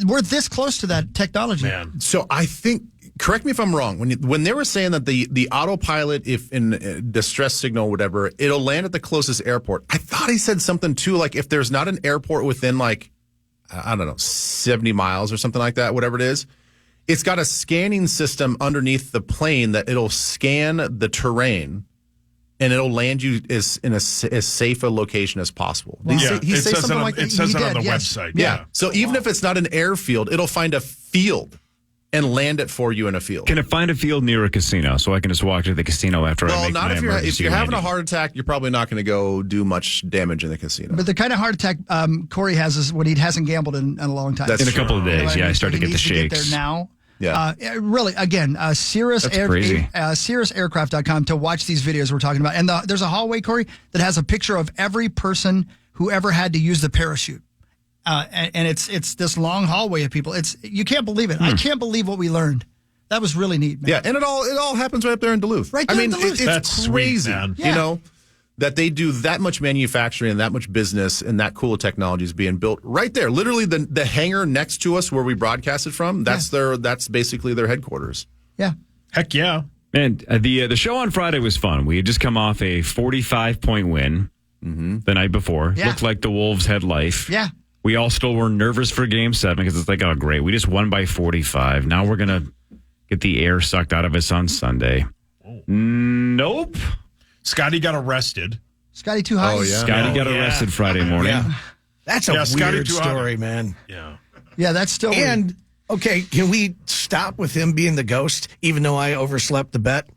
[SPEAKER 2] We're this close to that technology.
[SPEAKER 6] Man. So I think, correct me if I'm wrong, when they were saying that the autopilot, if in distress signal or whatever, it'll land at the closest airport. I thought he said something too, like if there's not an airport within like, I don't know, 70 miles or something like that, whatever it is, it's got a scanning system underneath the plane that it'll scan the terrain and it'll land you in as safe a location as possible.
[SPEAKER 7] Wow. He says something like that. It says it on the website.
[SPEAKER 6] Yeah. So even if it's not an airfield, it'll find a field and land it for you in a field.
[SPEAKER 3] Can it find a field near a casino so I can just walk to the casino after I make my emergency?
[SPEAKER 6] Well, not if you're having a heart attack, you're probably not going to go do much damage in the casino.
[SPEAKER 2] But the kind of heart attack Corey has is when he hasn't gambled in a long time.
[SPEAKER 3] In a couple of days, I start to get the shakes.
[SPEAKER 2] To get there now.
[SPEAKER 6] Yeah.
[SPEAKER 2] Really, again, cirrusaircraft.com to watch these videos we're talking about. And there's a hallway, Corey, that has a picture of every person who ever had to use the parachute. And it's this long hallway of people. You can't believe it. I can't believe what we learned. That was really neat, man.
[SPEAKER 6] Yeah, and it all happens right up there in Duluth.
[SPEAKER 2] Right there in Duluth.
[SPEAKER 6] It's crazy,
[SPEAKER 7] sweet,
[SPEAKER 6] man. That they do that much manufacturing and that much business and that cool technology is being built right there. Literally the hangar next to us where we broadcasted from, that's basically their headquarters.
[SPEAKER 2] Yeah.
[SPEAKER 7] Heck yeah.
[SPEAKER 3] Man, the show on Friday was fun. We had just come off a 45-point win the night before.
[SPEAKER 2] Yeah.
[SPEAKER 3] Looked like the Wolves had life.
[SPEAKER 2] Yeah.
[SPEAKER 3] We all still were nervous for Game 7 because it's like, oh, great. We just won by 45. Now we're going to get the air sucked out of us on Sunday. Oh. Nope.
[SPEAKER 7] Scotty got arrested.
[SPEAKER 2] Scotty too high.
[SPEAKER 6] Oh, yeah.
[SPEAKER 3] Scotty got arrested Friday morning.
[SPEAKER 4] Yeah. That's a weird story, man.
[SPEAKER 7] Yeah.
[SPEAKER 2] Yeah, that's still
[SPEAKER 4] And,
[SPEAKER 2] weird.
[SPEAKER 4] Okay, can we stop with him being the ghost, even though I overslept the bet?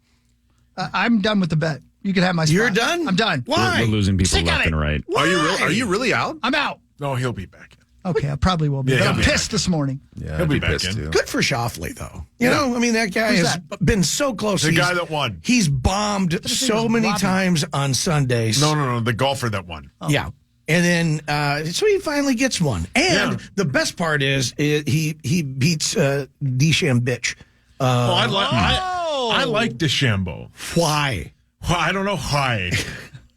[SPEAKER 2] I'm done with the bet. You can have my spot.
[SPEAKER 4] You're done?
[SPEAKER 2] I'm done.
[SPEAKER 4] Why?
[SPEAKER 3] We're losing people
[SPEAKER 2] Sick
[SPEAKER 3] left
[SPEAKER 2] of it.
[SPEAKER 3] and right.
[SPEAKER 4] Why?
[SPEAKER 6] Are you really out?
[SPEAKER 2] I'm out.
[SPEAKER 7] No, he'll be back.
[SPEAKER 2] Okay, I probably will be.
[SPEAKER 7] Yeah,
[SPEAKER 2] But
[SPEAKER 7] he'll
[SPEAKER 2] I'm
[SPEAKER 7] be
[SPEAKER 2] pissed this morning.
[SPEAKER 6] Yeah,
[SPEAKER 7] He'll be
[SPEAKER 6] I'd
[SPEAKER 7] back
[SPEAKER 6] pissed
[SPEAKER 7] in.
[SPEAKER 6] too.
[SPEAKER 4] Good for Shoffley, though. You know, I mean, that guy
[SPEAKER 2] Who's
[SPEAKER 4] has been so close.
[SPEAKER 7] The guy that won.
[SPEAKER 4] He's bombed so many times on Sundays.
[SPEAKER 7] No, the golfer that won.
[SPEAKER 4] Yeah. And then, so he finally gets one. And the best part is he beats DeChambeau bitch.
[SPEAKER 7] I like DeChambeau.
[SPEAKER 4] Why?
[SPEAKER 7] Well, I don't know why.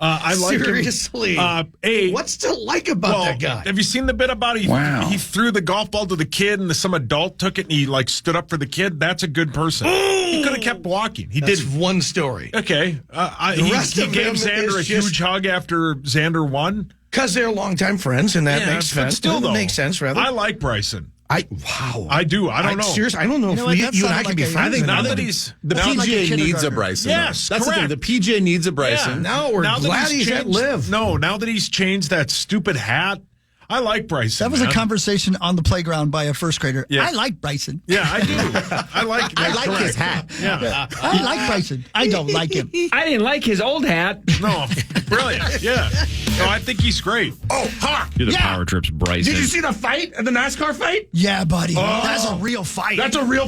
[SPEAKER 7] I like
[SPEAKER 4] Seriously.
[SPEAKER 7] him.
[SPEAKER 4] What's to like about that guy?
[SPEAKER 7] Have you seen the bit about he threw the golf ball to the kid and some adult took it and he stood up for the kid? That's a good person. He could have kept walking.
[SPEAKER 4] That's one story.
[SPEAKER 7] Okay. He gave Xander a huge hug after Xander won.
[SPEAKER 4] Because they're longtime friends, and that makes sense.
[SPEAKER 7] Still, though,
[SPEAKER 4] makes sense, rather.
[SPEAKER 7] I like Bryson.
[SPEAKER 4] I
[SPEAKER 7] do. I don't know.
[SPEAKER 4] Seriously, I don't know if you and I can be friends.
[SPEAKER 6] I think
[SPEAKER 7] now that he's
[SPEAKER 6] the PGA needs a Bryson.
[SPEAKER 7] Yes,
[SPEAKER 6] that's
[SPEAKER 7] correct.
[SPEAKER 6] the thing. The PGA needs a Bryson.
[SPEAKER 4] Yeah, now we're glad he's at Live.
[SPEAKER 7] No, now that he's changed that stupid hat, I like Bryson.
[SPEAKER 2] That was a conversation on the playground by a first grader.
[SPEAKER 7] Yeah.
[SPEAKER 2] I like Bryson.
[SPEAKER 7] Yeah, I do. I like
[SPEAKER 6] his hat.
[SPEAKER 7] Yeah.
[SPEAKER 2] I like Bryson. I don't like him.
[SPEAKER 3] I didn't like his old hat.
[SPEAKER 7] No, brilliant. Yeah. No, I think he's great.
[SPEAKER 4] Oh, hark!
[SPEAKER 3] You're the Power Trips Bryson.
[SPEAKER 4] Did you see the fight? The NASCAR fight?
[SPEAKER 2] Yeah, buddy.
[SPEAKER 4] Oh.
[SPEAKER 2] That's a real fight.
[SPEAKER 4] That's a real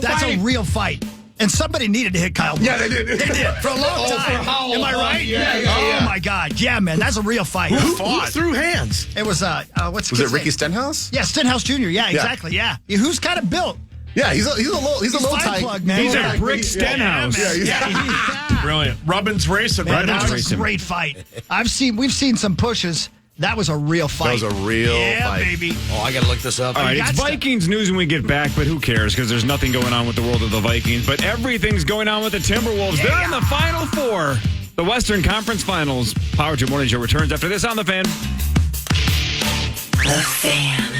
[SPEAKER 4] fight.
[SPEAKER 2] And somebody needed to hit Kyle Busch.
[SPEAKER 4] Yeah, they did.
[SPEAKER 2] They did. For a long time.
[SPEAKER 4] For how long?
[SPEAKER 2] Am I right?
[SPEAKER 4] Yeah.
[SPEAKER 2] Oh, my God. Yeah, man. That's a real fight.
[SPEAKER 4] Who threw hands?
[SPEAKER 2] It was, what's
[SPEAKER 6] Was
[SPEAKER 2] his
[SPEAKER 6] it Ricky
[SPEAKER 2] name?
[SPEAKER 6] Stenhouse?
[SPEAKER 2] Yeah, Stenhouse Jr. Yeah, exactly. Yeah. Who's kind of built.
[SPEAKER 6] Yeah, he's a little
[SPEAKER 2] fine
[SPEAKER 6] tight.
[SPEAKER 2] plug, man.
[SPEAKER 3] He's
[SPEAKER 2] Yeah.
[SPEAKER 3] a brick Stenhouse.
[SPEAKER 2] Yeah.
[SPEAKER 7] Brilliant. Robbins racing,
[SPEAKER 2] Man,
[SPEAKER 7] right?
[SPEAKER 2] that was a great fight. We've seen some pushes. That was a real fight.
[SPEAKER 6] That was a real fight.
[SPEAKER 2] Baby.
[SPEAKER 4] Oh, I got to look this up.
[SPEAKER 3] All right, it's
[SPEAKER 2] That's
[SPEAKER 3] Vikings news when we get back, but who cares because there's nothing going on with the world of the Vikings. But everything's going on with the Timberwolves. Yeah. They're in the Final Four. The Western Conference Finals. Power Trip Morning Show returns after this on The Fan.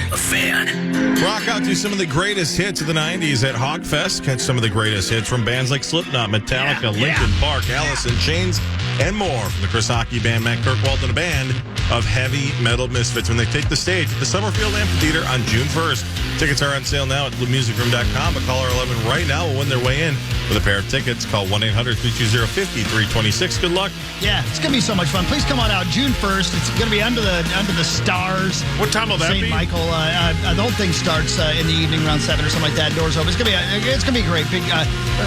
[SPEAKER 16] The Fan.
[SPEAKER 13] Rock out to some of the greatest hits of the 90s at Hogfest. Catch some of the greatest hits from bands like Slipknot, Metallica, Linkin Park, Alice in Chains, and more from the Chris Hockey Band, Matt Kirkwald, and a band of heavy metal misfits when they take the stage at the Summerfield Amphitheater on June 1st. Tickets are on sale now at musicroom.com. A caller 11 right now will win their way in with a pair of tickets. Call 1-800-320-5326. Good luck.
[SPEAKER 2] Yeah, it's going to be so much fun. Please come on out June 1st. It's going to be under the stars.
[SPEAKER 7] What time will that be?
[SPEAKER 2] St. Michael. The whole thing starts in the evening around 7 or something like that. Doors open. It's going to be a great big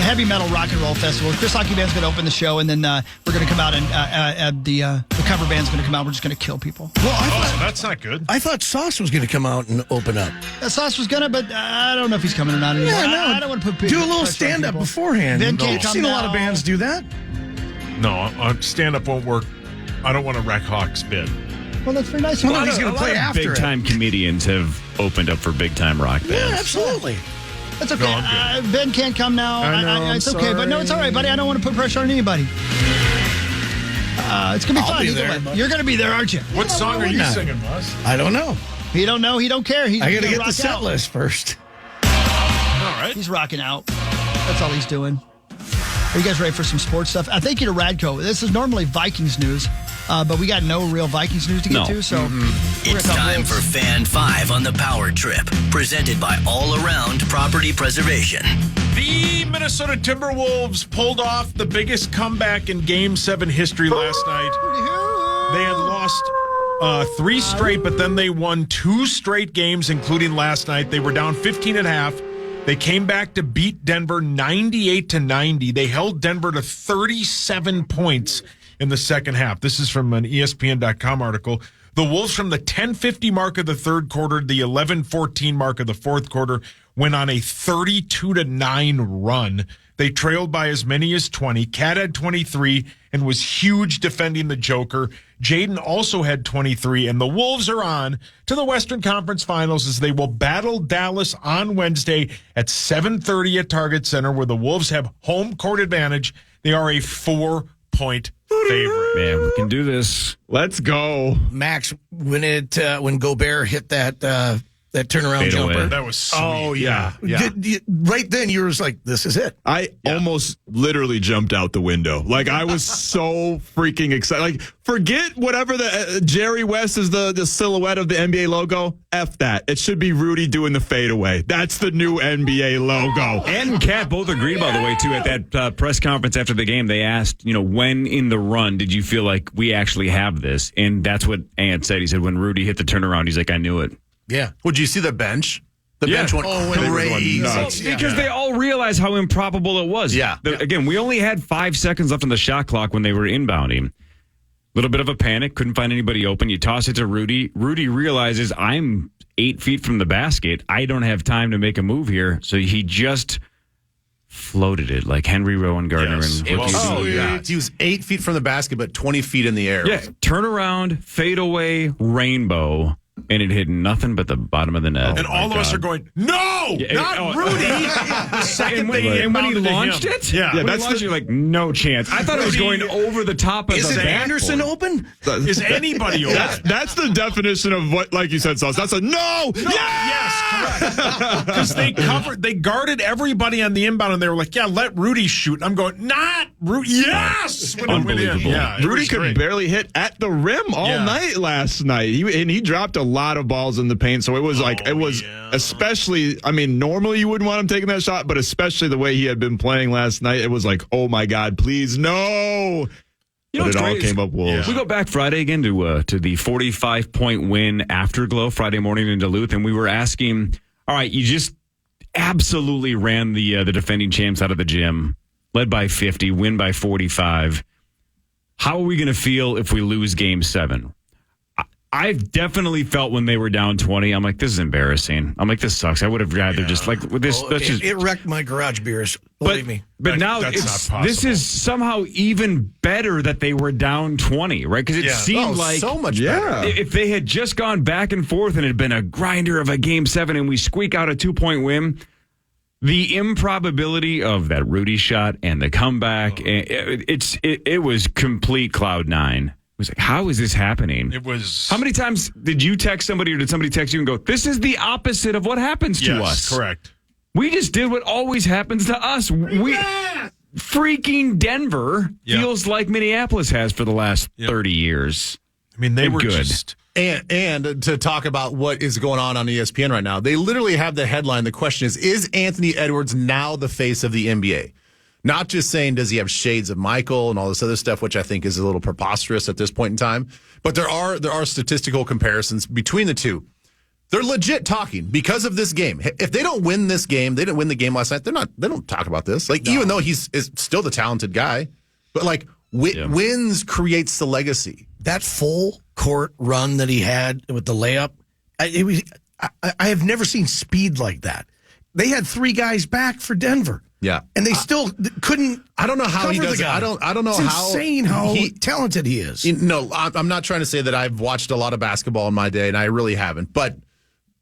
[SPEAKER 2] heavy metal rock and roll festival. Chris Hockey Band's going to open the show, and then we're going to come out and the cover band's going to come out. We're just going to kill people.
[SPEAKER 7] Well, that's not good.
[SPEAKER 4] I thought Sauce was going to come out and open up.
[SPEAKER 2] Sauce was going to, but I don't know if he's coming or not anymore.
[SPEAKER 4] Yeah, no.
[SPEAKER 2] I don't want to put
[SPEAKER 4] do a little stand-up beforehand.
[SPEAKER 2] Ben can't
[SPEAKER 4] I've
[SPEAKER 2] come
[SPEAKER 4] seen a lot
[SPEAKER 2] now.
[SPEAKER 4] of bands do that.
[SPEAKER 7] No, stand-up won't work. I don't want to wreck Hawk's bid.
[SPEAKER 2] Well, that's very nice.
[SPEAKER 4] Well, he's going to play after it.
[SPEAKER 3] Big-time comedians have opened up for big-time rock bands.
[SPEAKER 4] Yeah, absolutely.
[SPEAKER 2] That's okay.
[SPEAKER 7] No, I'm good.
[SPEAKER 2] Ben can't come now.
[SPEAKER 7] I know,
[SPEAKER 2] it's okay, but no, it's all right, buddy. I don't want to put pressure on anybody. It's going to be fun.
[SPEAKER 4] be
[SPEAKER 2] Either
[SPEAKER 4] there,
[SPEAKER 2] way.
[SPEAKER 4] but-
[SPEAKER 2] You're going to be there, aren't you?
[SPEAKER 7] What song are you
[SPEAKER 4] not?
[SPEAKER 7] singing, Muss?
[SPEAKER 4] I don't know.
[SPEAKER 2] He don't know. He don't care. He's
[SPEAKER 4] I got to
[SPEAKER 2] gonna
[SPEAKER 4] get
[SPEAKER 2] rock
[SPEAKER 4] the set
[SPEAKER 2] out.
[SPEAKER 4] list first.
[SPEAKER 7] All right.
[SPEAKER 2] He's rocking out. That's all he's doing. Are you guys ready for some sports stuff? Thank you to Radco. This is normally Vikings news, but we got no real Vikings news to get to, so
[SPEAKER 16] It's time for Fan 5 on the Power Trip, presented by All Around Property Preservation.
[SPEAKER 7] The Minnesota Timberwolves pulled off the biggest comeback in Game 7 history last night. They had lost 3 straight, but then they won 2 straight games, including last night. They were down 15 and a half. They came back to beat Denver 98-90. They held Denver to 37 points in the second half. This is from an ESPN.com article. The Wolves, from the 10:50 mark of the third quarter, the 11:14 mark of the fourth quarter, went on a 32-9 run. They trailed by as many as 20. Cat had 23 and was huge defending the Joker. Jaden also had 23, and the Wolves are on to the Western Conference Finals as they will battle Dallas on Wednesday at 7:30 at Target Center, where the Wolves have home court advantage. They are a 4-point favorite.
[SPEAKER 3] Man, we can do this.
[SPEAKER 12] Let's go.
[SPEAKER 4] Max, when Gobert hit that turnaround
[SPEAKER 3] Fade
[SPEAKER 4] jumper.
[SPEAKER 3] away.
[SPEAKER 7] That was sweet.
[SPEAKER 12] Oh, yeah.
[SPEAKER 4] Right then, you were just like, this is it.
[SPEAKER 12] I almost literally jumped out the window. Like, I was so freaking excited. Like, forget whatever the Jerry West is the silhouette of the NBA logo. F that. It should be Rudy doing the fadeaway. That's the new NBA logo.
[SPEAKER 3] And Kat both agreed, by the way, too, at that press conference after the game. They asked, when in the run did you feel like we actually have this? And that's what Ant said. He said when Rudy hit the turnaround, he's like, I knew it.
[SPEAKER 4] Yeah.
[SPEAKER 6] Well, did you see the bench? The bench went crazy.
[SPEAKER 3] Because they all realized how improbable it was.
[SPEAKER 6] Yeah.
[SPEAKER 3] Again, we only had 5 seconds left on the shot clock when they were inbounding. Little bit of a panic. Couldn't find anybody open. You toss it to Rudy. Rudy realizes I'm 8 feet from the basket. I don't have time to make a move here. So he just floated it like Henry Rowan Gardner.
[SPEAKER 6] Yes.
[SPEAKER 3] And
[SPEAKER 6] He was 8 feet from the basket, but 20 feet in the air.
[SPEAKER 3] Yeah. Turn around, fade away, rainbow. And it hit nothing but the bottom of the net.
[SPEAKER 7] And all of us are going, no, not Rudy.
[SPEAKER 3] And when he launched it, you're like, no chance. I thought it was going over the top of the
[SPEAKER 4] Is
[SPEAKER 3] backboard.
[SPEAKER 4] Anderson open?
[SPEAKER 7] Is anybody open?
[SPEAKER 12] That's the definition of what, like you said, Sauce. That's a no.
[SPEAKER 7] Yes, correct. Because they guarded everybody on the inbound, and they were like, yeah, let Rudy shoot. I'm going, not Rudy. Yes. When it went in. Yeah,
[SPEAKER 12] Rudy could barely hit at the rim all night last night. He dropped a lot of balls in the paint, so it was especially, normally you wouldn't want him taking that shot, but especially the way he had been playing last night, it was like, oh my God, please, no. But it all came up Wolves.
[SPEAKER 3] We go back Friday again to the 45-point win afterglow Friday morning in Duluth, and we were asking, all right, you just absolutely ran the defending champs out of the gym, led by 50, win by 45. How are we going to feel if we lose Game 7? I've definitely felt when they were down 20, I'm like, this is embarrassing. I'm like, this sucks. I would have rather just like with this.
[SPEAKER 4] It wrecked my garage beers. Believe me.
[SPEAKER 3] But now this is somehow even better that they were down 20, right? Because it seemed like
[SPEAKER 6] so much better.
[SPEAKER 3] If they had just gone back and forth and it had been a grinder of a Game 7 and we squeak out a 2-point win, the improbability of that Rudy shot and the comeback, it was complete cloud nine. It was like, how is this happening?
[SPEAKER 7] It was.
[SPEAKER 3] How many times did you text somebody or did somebody text you and go, this is the opposite of what happens to us?
[SPEAKER 7] Correct.
[SPEAKER 3] We just did what always happens to us. freaking Denver feels like Minneapolis has for the last 30 years.
[SPEAKER 7] I mean, they were
[SPEAKER 3] good.
[SPEAKER 7] just...
[SPEAKER 6] And to talk about what is going on ESPN right now, they literally have the headline. The question is Anthony Edwards now the face of the NBA? Not just saying, does he have shades of Michael and all this other stuff, which I think is a little preposterous at this point in time. But there are statistical comparisons between the two. They're legit talking because of this game. If they don't win this game, they didn't win the game last night. They don't talk about this. Even though is still the talented guy, but wins creates the legacy.
[SPEAKER 4] That full court run that he had with the layup, I have never seen speed like that. They had 3 guys back for Denver.
[SPEAKER 6] Yeah,
[SPEAKER 4] and they still couldn't.
[SPEAKER 6] I don't know how he does it. I don't know
[SPEAKER 4] it's
[SPEAKER 6] how
[SPEAKER 4] insane how talented he is.
[SPEAKER 6] No, I'm not trying to say that I've watched a lot of basketball in my day, and I really haven't. But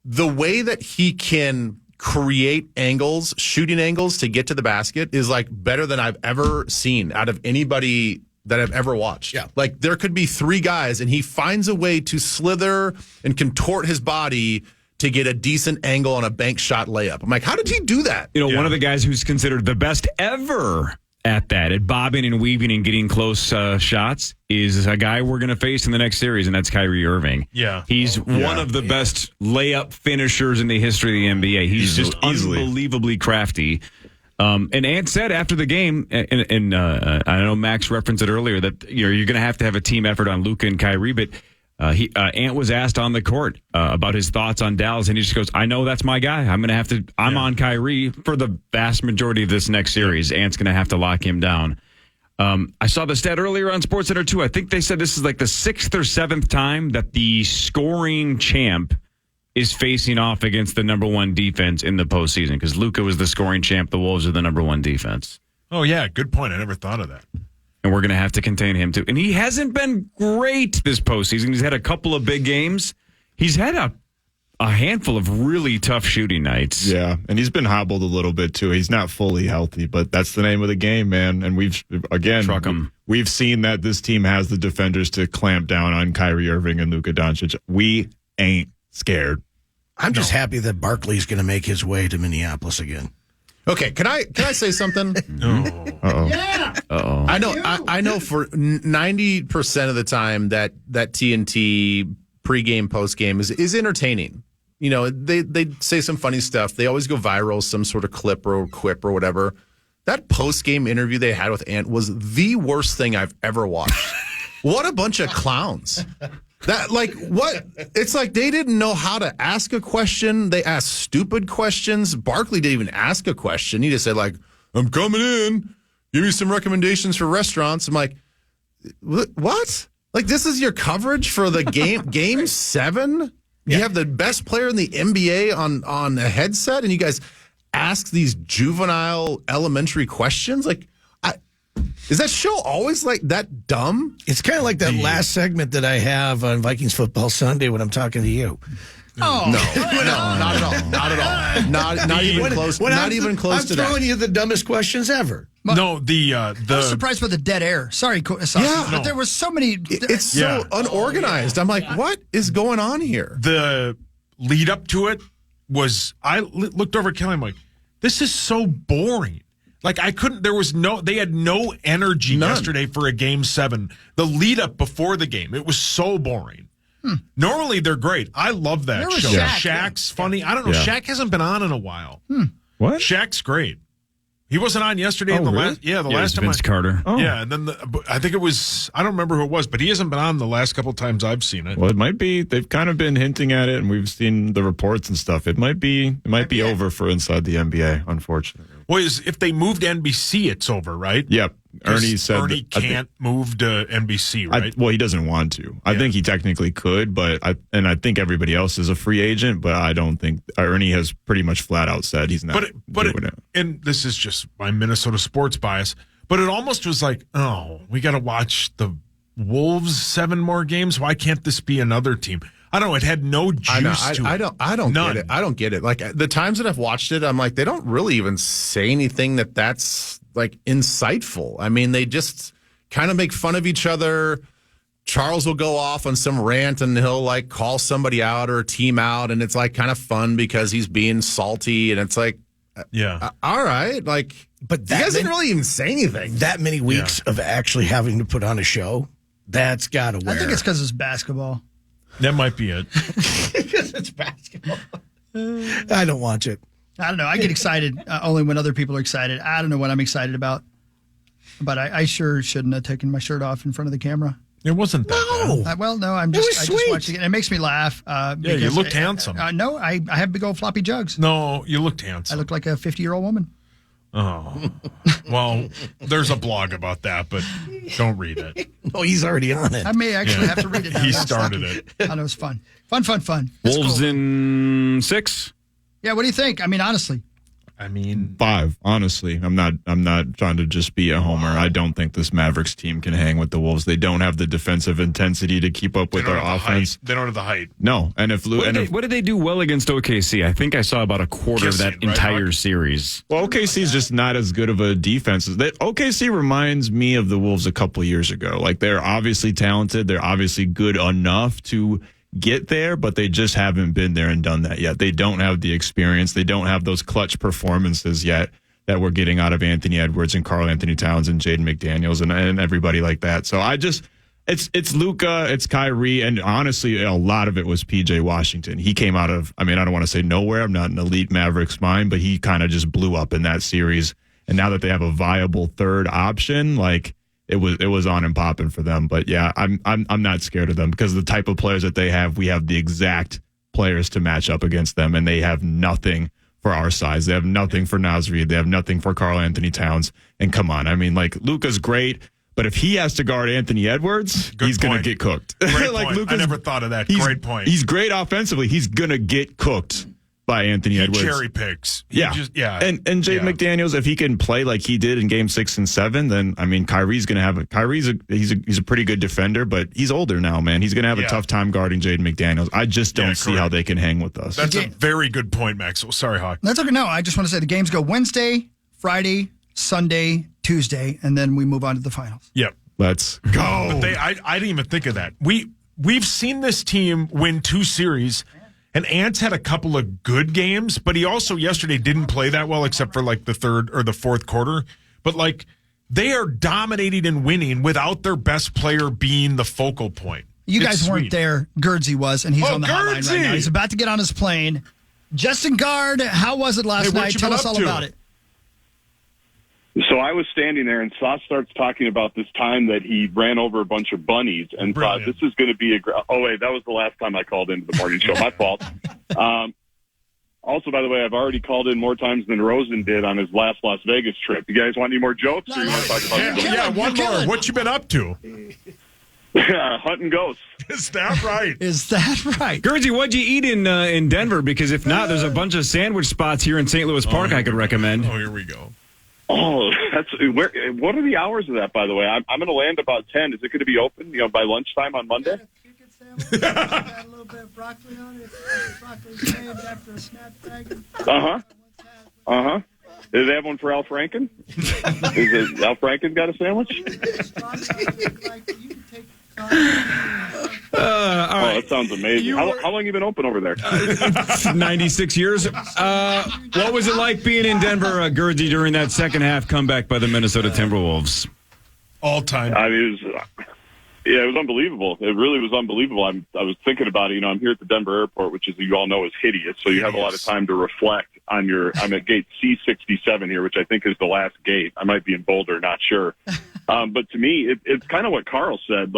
[SPEAKER 6] the way that he can create angles, shooting angles to get to the basket is better than I've ever seen out of anybody that I've ever watched. Yeah. There could be 3 guys, and he finds a way to slither and contort his body to get a decent angle on a bank shot layup. I'm like, how did he do that?
[SPEAKER 3] One of the guys who's considered the best ever at that, at bobbing and weaving and getting close shots, is a guy we're going to face in the next series, and that's Kyrie Irving.
[SPEAKER 7] Yeah.
[SPEAKER 3] He's one of the best layup finishers in the history of the NBA. He's just unbelievably crafty. And Ant said after the game, and I know Max referenced it earlier, that you're going to have a team effort on Luka and Kyrie, but Ant was asked on the court about his thoughts on Dallas, and he just goes, I know that's my guy. I'm on Kyrie for the vast majority of this next series. Ant's going to have to lock him down. I saw the stat earlier on SportsCenter too. I think they said this is the 6th or 7th time that the scoring champ is facing off against the number 1 defense in the postseason, because Luka was the scoring champ. The Wolves are the number 1 defense.
[SPEAKER 7] Oh, yeah. Good point. I never thought of that.
[SPEAKER 3] And we're going to have to contain him, too. And he hasn't been great this postseason. He's had a couple of big games. He's had a handful of really tough shooting nights.
[SPEAKER 12] Yeah, and he's been hobbled a little bit, too. He's not fully healthy, but that's the name of the game, man. And we've seen that this team has the defenders to clamp down on Kyrie Irving and Luka Doncic. We ain't scared.
[SPEAKER 4] I'm just happy that Barkley's going to make his way to Minneapolis again.
[SPEAKER 6] Okay, can I say something?
[SPEAKER 7] No.
[SPEAKER 6] Uh-oh.
[SPEAKER 4] Yeah.
[SPEAKER 6] Uh-oh. I know for 90% of the time that TNT pregame, postgame is entertaining. They say some funny stuff. They always go viral, some sort of clip or quip or whatever. That postgame interview they had with Ant was the worst thing I've ever watched. What a bunch of clowns. What? It's like they didn't know how to ask a question. They asked stupid questions. Barkley didn't even ask a question. He just said, I'm coming in. Give me some recommendations for restaurants. I'm like, what? This is your coverage for the game 7? You have the best player in the NBA on a headset, and you guys ask these juvenile elementary questions? Is that show always that dumb?
[SPEAKER 4] It's kind of like that last segment that I have on Vikings Football Sunday when I'm talking to you.
[SPEAKER 6] Oh no, not at all, not at all, not even close. Not even close to that.
[SPEAKER 4] I'm throwing you the dumbest questions ever.
[SPEAKER 7] No,
[SPEAKER 2] I was surprised by the dead air. Sorry, but there was so many.
[SPEAKER 6] It's so unorganized. I'm like, what is going on here?
[SPEAKER 7] The lead up to it was, I looked over at Kelly. I'm like, this is so boring. They had no energy yesterday for a game 7. The lead up before the game, it was so boring. Normally they're great. I love that show. Shaq's funny. I don't know. Shaq hasn't been on in a while.
[SPEAKER 12] What?
[SPEAKER 7] Shaq's great. He wasn't on yesterday. Last time.
[SPEAKER 3] Vince Carter.
[SPEAKER 7] Oh. Yeah, and then I think it was. I don't remember who it was, but he hasn't been on the last couple times I've seen it.
[SPEAKER 12] Well, it might be. They've kind of been hinting at it, and we've seen the reports and stuff. It might be over for inside the NBA. Unfortunately.
[SPEAKER 7] Well, if they moved to NBC, it's over, right?
[SPEAKER 12] Yep. Ernie said
[SPEAKER 7] Ernie can't move to NBC, right?
[SPEAKER 12] He doesn't want to. I think he technically could, but I think everybody else is a free agent, but I don't think Ernie has pretty much flat out said he's not doing it.
[SPEAKER 7] And this is just my Minnesota sports bias, but it almost was like, oh, we got to watch the Wolves 7 more games. Why can't this be another team? I don't know. It had no juice to it.
[SPEAKER 6] I don't get it. I don't get it. The times that I've watched it, I'm like, they don't really even say anything that's insightful. I mean, they just kind of make fun of each other. Charles will go off on some rant and he'll call somebody out or a team out, and it's kind of fun because he's being salty, and it's All right. Like,
[SPEAKER 4] but
[SPEAKER 6] you guys didn't really even say anything.
[SPEAKER 4] That many weeks of actually having to put on a show, that's got to wear.
[SPEAKER 2] I think it's because it's basketball.
[SPEAKER 7] That might be it.
[SPEAKER 4] Because it's basketball. I don't watch it.
[SPEAKER 2] I don't know. I get excited only when other people are excited. I don't know what I'm excited about. But I sure shouldn't have taken my shirt off in front of the camera.
[SPEAKER 7] It wasn't that bad.
[SPEAKER 2] I just watching it. And it makes me laugh.
[SPEAKER 7] Because you looked handsome.
[SPEAKER 2] No, I have big old floppy jugs.
[SPEAKER 7] No, you looked handsome.
[SPEAKER 2] I look like a 50-year-old woman.
[SPEAKER 7] Oh. Well, there's a blog about that, but don't read it.
[SPEAKER 4] Oh, he's already on it.
[SPEAKER 2] I may actually have to read it now.
[SPEAKER 7] He started it.
[SPEAKER 2] I know, it was fun. Fun. That's
[SPEAKER 3] Wolves
[SPEAKER 2] cool.
[SPEAKER 3] in 6?
[SPEAKER 2] Yeah, what do you think? I mean, honestly.
[SPEAKER 12] 5, honestly. I'm not trying to just be a homer. I don't think this Mavericks team can hang with the Wolves. They don't have the defensive intensity to keep up with our offense.
[SPEAKER 7] They don't have the height.
[SPEAKER 12] No. And
[SPEAKER 3] what did they do well against OKC? I think I saw about a quarter of that entire series.
[SPEAKER 12] Well, OKC is just not as good of a defense. OKC reminds me of the Wolves a couple years ago. Like, they're obviously talented. They're obviously good enough to get there, but they just haven't been there and done that yet. They don't have the experience. They don't have those clutch performances yet that we're getting out of Anthony Edwards and Karl Anthony Towns and Jaden McDaniels and everybody like that. So it's Luka, it's Kyrie, and honestly, a lot of it was PJ Washington. He came out of, I don't want to say nowhere. I'm not an elite Mavericks mind, but he kind of just blew up in that series. And now that they have a viable third option, like, it was on and popping for them. But yeah, I'm not scared of them because the type of players that they have, we have the exact players to match up against them, and they have nothing for our size. They have nothing for Naz Reid. They have nothing for Karl Anthony Towns. And come on, Luka's great, but if he has to guard Anthony Edwards, he's going to get cooked.
[SPEAKER 7] Great point. I never thought of that. Great point.
[SPEAKER 12] He's great offensively. He's going to get cooked by Anthony Edwards.
[SPEAKER 7] Cherry picks.
[SPEAKER 12] And Jaden McDaniels, if he can play like he did in Game 6 and 7, then Kyrie's going to have he's a pretty good defender, but he's older now, man. He's going to have a tough time guarding Jaden McDaniels. I just don't see how they can hang with us.
[SPEAKER 7] That's a very good point, Maxwell. Sorry, Hawk.
[SPEAKER 2] That's okay. No, I just want to say the games go Wednesday, Friday, Sunday, Tuesday, and then we move on to the finals.
[SPEAKER 7] Yep.
[SPEAKER 12] Let's go.
[SPEAKER 7] But I didn't even think of that. We've seen this team win 2 series. And Ants had a couple of good games, but he also yesterday didn't play that well except for like the third or the fourth quarter. But they are dominating and winning without their best player being the focal point.
[SPEAKER 2] You guys weren't there. Gerdsey was, and he's on the hotline right now. He's about to get on his plane. Justin Guard, how was it last night? Tell us all about it.
[SPEAKER 17] So I was standing there, and Sauce starts talking about this time that he ran over a bunch of bunnies and thought this is going to be oh, wait, that was the last time I called into the morning show. My fault. Also, by the way, I've already called in more times than Rosen did on his last Las Vegas trip. You guys want any more jokes? Or you want to talk about
[SPEAKER 7] one more. What you been up to?
[SPEAKER 17] Hunting ghosts.
[SPEAKER 7] Is that right?
[SPEAKER 3] Gerdsey, what'd you eat in Denver? Because if not, there's a bunch of sandwich spots here in St. Louis Park I could recommend.
[SPEAKER 7] Oh, here we go.
[SPEAKER 17] Oh, what are the hours of that, by the way? I'm going to land about 10. Is it going to be open, by lunchtime on Monday?
[SPEAKER 2] Got a little bit of broccoli on it. Broccoli's named after a snapdragon.
[SPEAKER 17] Uh-huh. Do they have one for Al Franken? Is Al Franken got a sandwich?
[SPEAKER 3] All right.
[SPEAKER 17] That sounds amazing. How long have you been open over there?
[SPEAKER 3] 96 years. What was it like being in Denver, Gerdsey, during that second half comeback by the Minnesota Timberwolves?
[SPEAKER 7] All time.
[SPEAKER 17] It was unbelievable. It really was unbelievable. I was thinking about it. I'm here at the Denver airport, which, as you all know, is hideous. So you have a lot of time to reflect on I'm at gate C67 here, which I think is the last gate. I might be in Boulder, not sure. But to me, it's kind of what Carl said.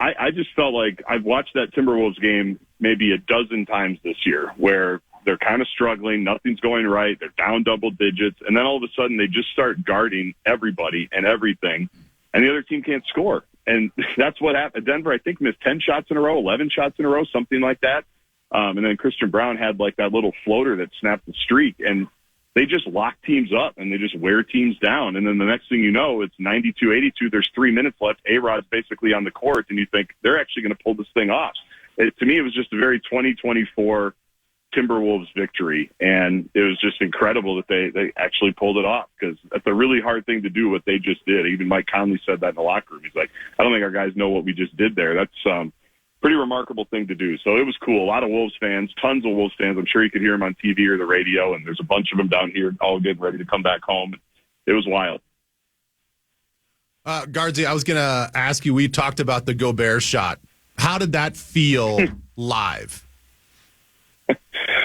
[SPEAKER 17] I just felt like I've watched that Timberwolves game maybe a dozen times this year where they're kind of struggling. Nothing's going right. They're down double digits. And then all of a sudden they just start guarding everybody and everything. And the other team can't score. And that's what happened. Denver, I think, missed 10 shots in a row, 11 shots in a row, something like that. And then Christian Brown had that little floater that snapped the streak. And they just lock teams up and they just wear teams down. And then the next thing you know, it's 92-82. There's 3 minutes left. A-Rod's basically on the court. And you think they're actually going to pull this thing off. To me, it was just a very 2024 Timberwolves victory. And it was just incredible that they actually pulled it off because that's a really hard thing to do what they just did. Even Mike Conley said that in the locker room. He's like, I don't think our guys know what we just did there. That's pretty remarkable thing to do. So it was cool. A lot of Wolves fans, tons of Wolves fans. I'm sure you could hear them on TV or the radio, and there's a bunch of them down here all getting ready to come back home. It was wild.
[SPEAKER 6] Guardsy, I was going to ask you, we talked about the Gobert shot. How did that feel live?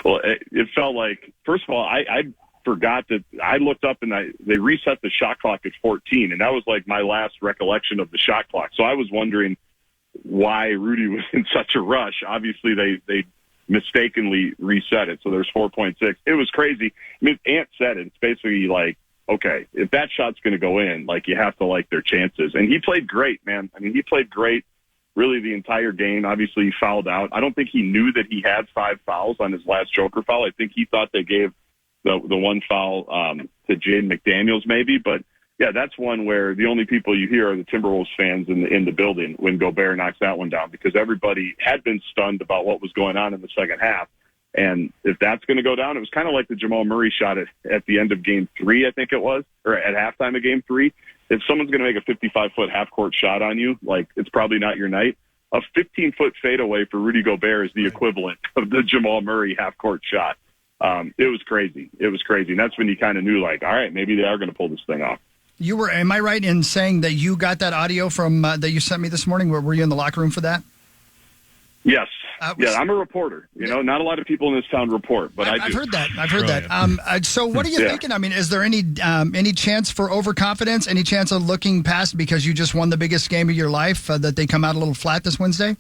[SPEAKER 17] Well, it felt like, first of all, I forgot that I looked up and they reset the shot clock at 14, and that was like my last recollection of the shot clock. So I was wondering why Rudy was in such a rush. Obviously, they mistakenly reset it, so there's 4.6. It was crazy. I mean, Ant said it. It's basically like, okay, if that shot's going to go in, like, you have to like their chances. And he played great, man. I mean, he played great really the entire game. Obviously, he fouled out. I don't think he knew that he had 5 fouls on his last Joker foul. I think he thought they gave the one foul to Jaden McDaniels maybe. But, yeah, that's one where the only people you hear are the Timberwolves fans in the building when Gobert knocks that one down, because everybody had been stunned about what was going on in the second half. And if that's going to go down, it was kind of like the Jamal Murray shot at the end of Game 3, I think it was, or at halftime of Game 3. If someone's going to make a 55-foot half-court shot on you, like, it's probably not your night. A 15-foot fadeaway for Rudy Gobert is the equivalent of the Jamal Murray half-court shot. It was crazy. It was crazy. And that's when you kind of knew, like, all right, maybe they are going to pull this thing off.
[SPEAKER 2] Am I right in saying that you got that audio from that you sent me this morning? Were you in the locker room for that?
[SPEAKER 17] Yes. I'm a reporter. You know, not a lot of people in this town report, but I do.
[SPEAKER 2] I've heard that. So what are you thinking? I mean, is there any chance for overconfidence, any chance of looking past because you just won the biggest game of your life that they come out a little flat this Wednesday?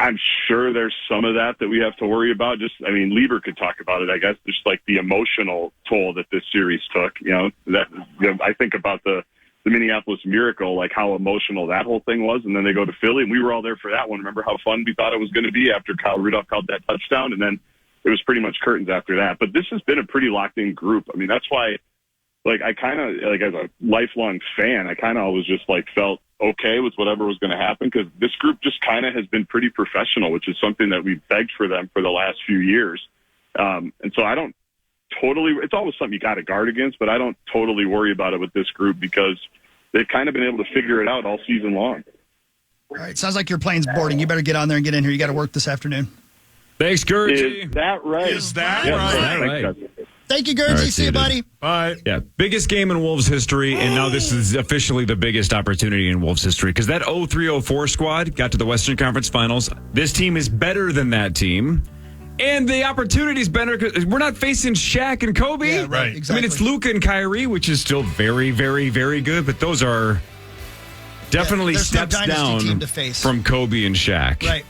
[SPEAKER 17] I'm sure there's some of that we have to worry about. Lieber could talk about it, I guess, just like the emotional toll that this series took. I think about the Minneapolis Miracle, like how emotional that whole thing was. And then they go to Philly, and we were all there for that one. Remember how fun we thought it was going to be after Kyle Rudolph called that touchdown? And then it was pretty much curtains after that. But this has been a pretty locked-in group. I mean, that's why, like, I kind of, like, as a lifelong fan, I kind of always just, like, felt okay with whatever was going to happen, because this group just kind of has been pretty professional, which is something that we've begged for them for the last few years. And so I don't totally, it's always something you got to guard against, but I don't totally worry about it with this group because they've kind of been able to figure it out all season long.
[SPEAKER 2] All right. Sounds like your plane's boarding. You better get on there and get in here. You got to work this afternoon.
[SPEAKER 3] Thanks, Gertie.
[SPEAKER 17] Is that right?
[SPEAKER 2] Right. Thank you, Gertie.
[SPEAKER 3] Right,
[SPEAKER 2] see you, buddy.
[SPEAKER 7] Bye.
[SPEAKER 3] Yeah, biggest game in Wolves history, and now this is officially the biggest opportunity in Wolves history, because that 03-04 squad got to the Western Conference Finals. This team is better than that team. And the opportunity is better because we're not facing Shaq and Kobe.
[SPEAKER 2] Yeah, right. Exactly.
[SPEAKER 3] I mean, it's Luka and Kyrie, which is still very, very, very good, but those are definitely steps down from Kobe and Shaq.
[SPEAKER 2] Right.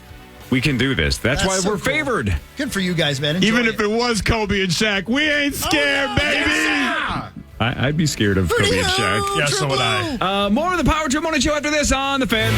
[SPEAKER 3] We can do this. That's why we're favored.
[SPEAKER 2] Good for you guys, man. Enjoy
[SPEAKER 12] Even if it was Kobe and Shaq, we ain't scared, baby.
[SPEAKER 3] Yeah. I'd be scared of Kobe and Shaq.
[SPEAKER 7] Yeah, so would I.
[SPEAKER 3] More of the Power Trip Morning Show after this on The Fan.